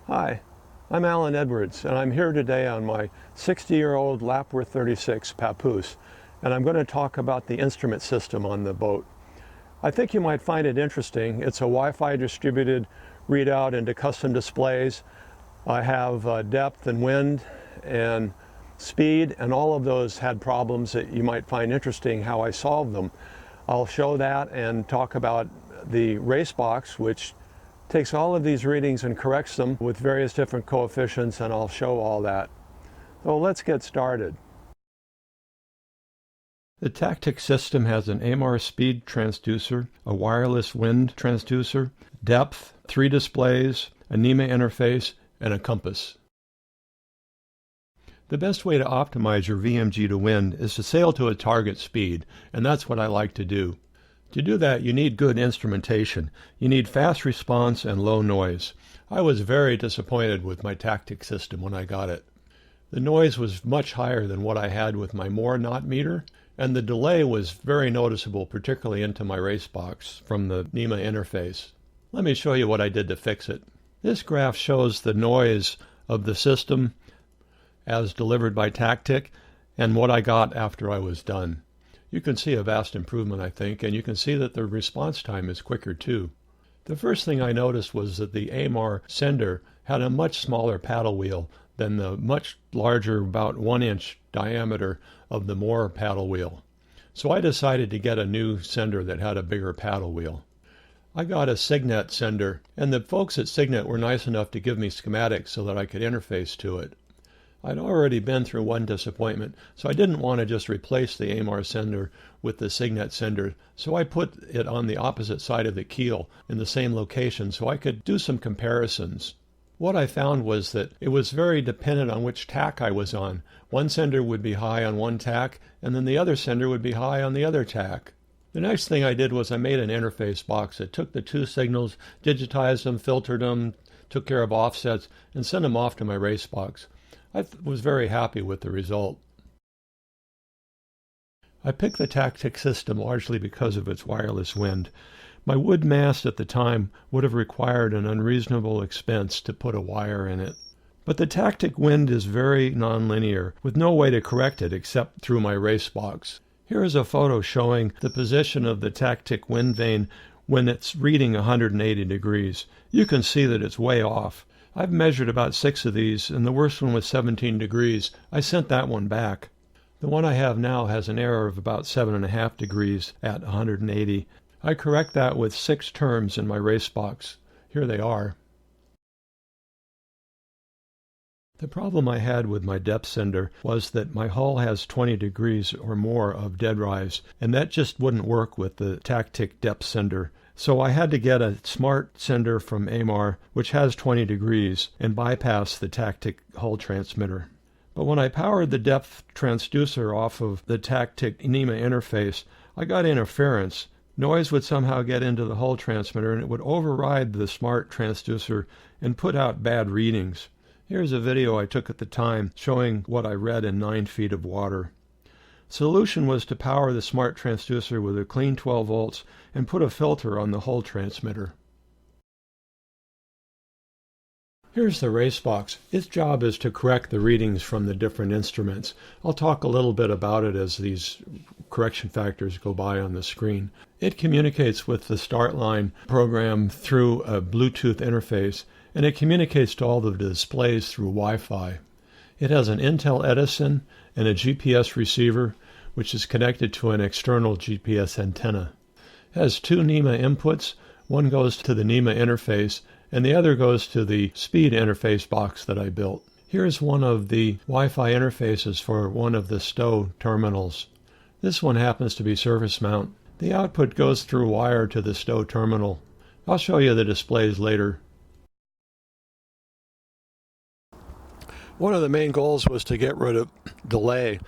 Hi, I'm Alan Edwards, and I'm here today on my 60-year-old Lapworth 36 Papoose, and I'm going to talk about the instrument system on the boat. I think you might find it interesting. It's a Wi-Fi distributed readout into custom displays. I have depth and wind and speed, and all of those had problems that you might find interesting how I solved them. I'll show that and talk about the race box, which takes all of these readings and corrects them with various different coefficients, and I'll show all that. So let's get started. The Tactic system has an AMR speed transducer, a wireless wind transducer, depth, 3 displays, a NEMA interface, and a compass. The best way to optimize your VMG to wind is to sail to a target speed, and that's what I like to do. To do that, you need good instrumentation. You need fast response and low noise. I was very disappointed with my Tactic system when I got it. The noise was much higher than what I had with my Moore knot meter, and the delay was very noticeable, particularly into my race box from the NEMA interface. Let me show you what I did to fix it. This graph shows the noise of the system as delivered by Tactic and what I got after I was done. You can see a vast improvement, I think, and you can see that the response time is quicker too. The first thing I noticed was that the AMR sender had a much smaller paddle wheel than the much larger, about 1-inch diameter of the Moore paddle wheel. So I decided to get a new sender that had a bigger paddle wheel. I got a Signet sender, and the folks at Signet were nice enough to give me schematics so that I could interface to it. I'd already been through one disappointment, so I didn't want to just replace the AMR sender with the Signet sender, so I put it on the opposite side of the keel in the same location so I could do some comparisons. What I found was that it was very dependent on which tack I was on. One sender would be high on one tack, and then the other sender would be high on the other tack. The next thing I did was I made an interface box that took the two signals, digitized them, filtered them, took care of offsets, and sent them off to my race box. I was very happy with the result. I picked the Tactic system largely because of its wireless wind. My wood mast at the time would have required an unreasonable expense to put a wire in it. But the Tactic wind is very nonlinear, with no way to correct it except through my race box. Here is a photo showing the position of the Tactic wind vane when it's reading 180 degrees. You can see that it's way off. I've measured about 6 of these, and the worst one was 17 degrees. I sent that one back. The one I have now has an error of about 7.5 degrees at 180. I correct that with 6 terms in my race box. Here they are. The problem I had with my depth sender was that my hull has 20 degrees or more of dead rise, and that just wouldn't work with the Tactic depth sender. So I had to get a smart sender from AMR, which has 20 degrees, and bypass the Tactic hull transmitter. But when I powered the depth transducer off of the Tactic NEMA interface, I got interference. Noise would somehow get into the hull transmitter, and it would override the smart transducer and put out bad readings. Here's a video I took at the time showing what I read in 9 feet of water. Solution was to power the smart transducer with a clean 12 volts and put a filter on the hull transmitter. Here's the race box. Its job is to correct the readings from the different instruments. I'll talk a little bit about it as these correction factors go by on the screen. It communicates with the start line program through a Bluetooth interface, and it communicates to all the displays through Wi-Fi. It has an Intel Edison and a GPS receiver, which is connected to an external GPS antenna. It has 2 NEMA inputs. One goes to the NEMA interface, and the other goes to the speed interface box that I built. Here's one of the Wi-Fi interfaces for one of the stow terminals. This one happens to be surface mount. The output goes through wire to the stow terminal. I'll show you the displays later. One of the main goals was to get rid of delay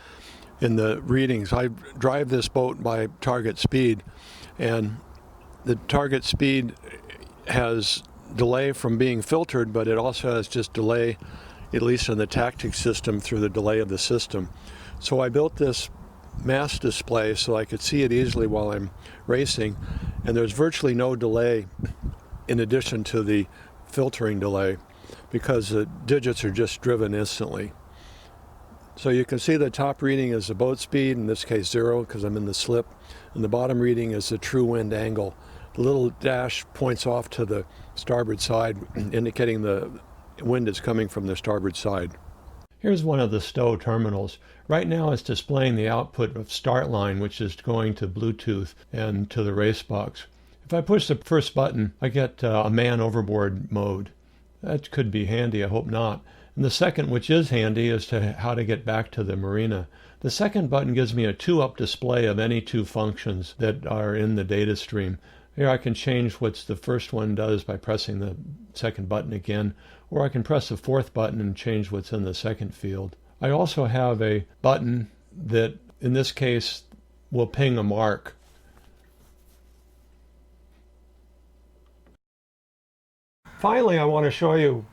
in the readings. I drive this boat by target speed, and the target speed has delay from being filtered, but it also has just delay, at least in the Tactic system, through the delay of the system. So I built this mass display so I could see it easily while I'm racing, and there's virtually no delay in addition to the filtering delay. because the digits are just driven instantly. So you can see the top reading is the boat speed, in this case 0 because I'm in the slip, and the bottom reading is the true wind angle. The little dash points off to the starboard side, indicating the wind is coming from the starboard side. Here's one of the stow terminals. Right now it's displaying the output of start line, which is going to Bluetooth and to the race box. If I push the first button, I get a man overboard mode. That could be handy, I hope not. And the second, which is handy, is to how to get back to the marina. The second button gives me a 2-up display of any 2 functions that are in the data stream. Here I can change what the first one does by pressing the second button again, or I can press the 4th button and change what's in the second field. I also have a button that, in this case, will ping a mark. Finally, I want to show you,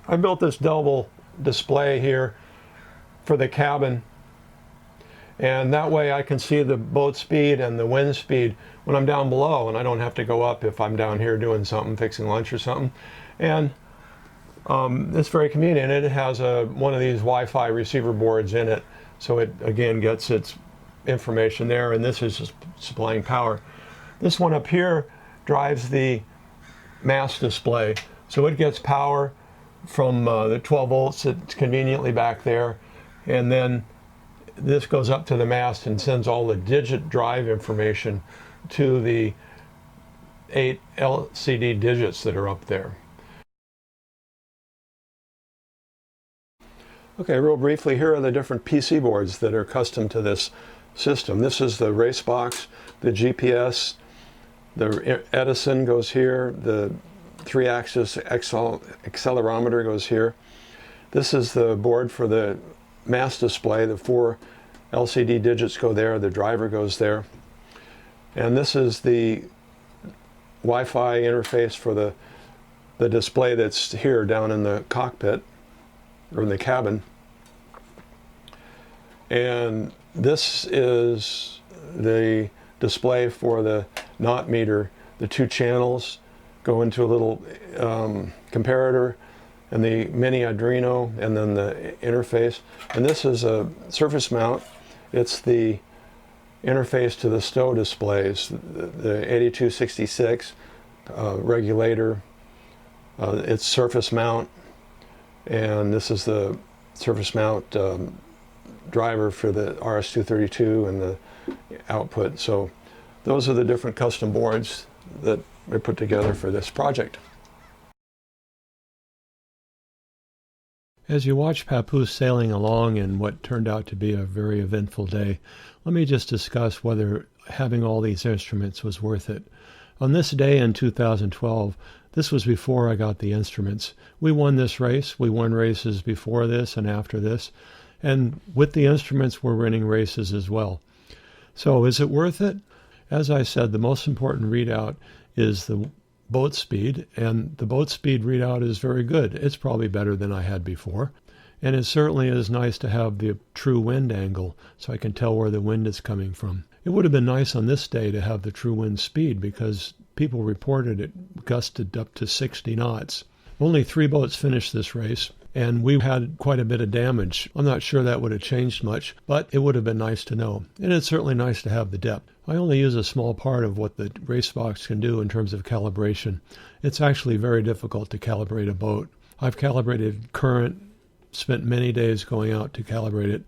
I built this double display here for the cabin, and that way I can see the boat speed and the wind speed when I'm down below, and I don't have to go up if I'm down here doing something, fixing lunch or something. And it's very convenient. It has one of these Wi-Fi receiver boards in it, so it again gets its information there, and this is just supplying power. This one up here drives the mast display, so it gets power from the 12 volts that's conveniently back there, and then this goes up to the mast and sends all the digit drive information to the 8 LCD digits that are up there. Okay, real briefly, here are the different PC boards that are custom to this system. This is the race box, the GPS, the Edison goes here, the 3-axis accelerometer goes here. This is the board for the mast display. The 4 LCD digits go there, the driver goes there. And this is the Wi-Fi interface for the display that's here down in the cockpit, or in the cabin. And this is the display for the knot meter. The 2 channels go into a little comparator, and the mini Arduino, and then the interface. And this is a surface mount. It's the interface to the stow displays, the 8266 regulator. It's surface mount, and this is the surface mount driver for the RS-232 and the output. So those are the different custom boards that I put together for this project. As you watch Papoose sailing along in what turned out to be a very eventful day, let me just discuss whether having all these instruments was worth it. On this day in 2012, this was before I got the instruments. We won this race. We won races before this and after this. And with the instruments, we're winning races as well. So is it worth it? As I said, the most important readout is the boat speed, and the boat speed readout is very good. It's probably better than I had before. And it certainly is nice to have the true wind angle so I can tell where the wind is coming from. It would have been nice on this day to have the true wind speed because people reported it gusted up to 60 knots. Only 3 boats finished this race, and we had quite a bit of damage. I'm not sure that would have changed much, but it would have been nice to know. And it's certainly nice to have the depth. I only use a small part of what the race box can do in terms of calibration. It's actually very difficult to calibrate a boat. I've calibrated current, spent many days going out to calibrate it,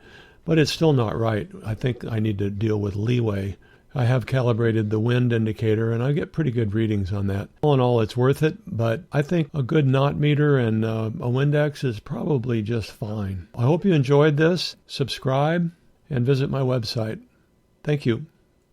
but it's still not right. I think I need to deal with leeway. I have calibrated the wind indicator, and I get pretty good readings on that. All in all, it's worth it, but I think a good knot meter and a Windex is probably just fine. I hope you enjoyed this. Subscribe and visit my website. Thank you.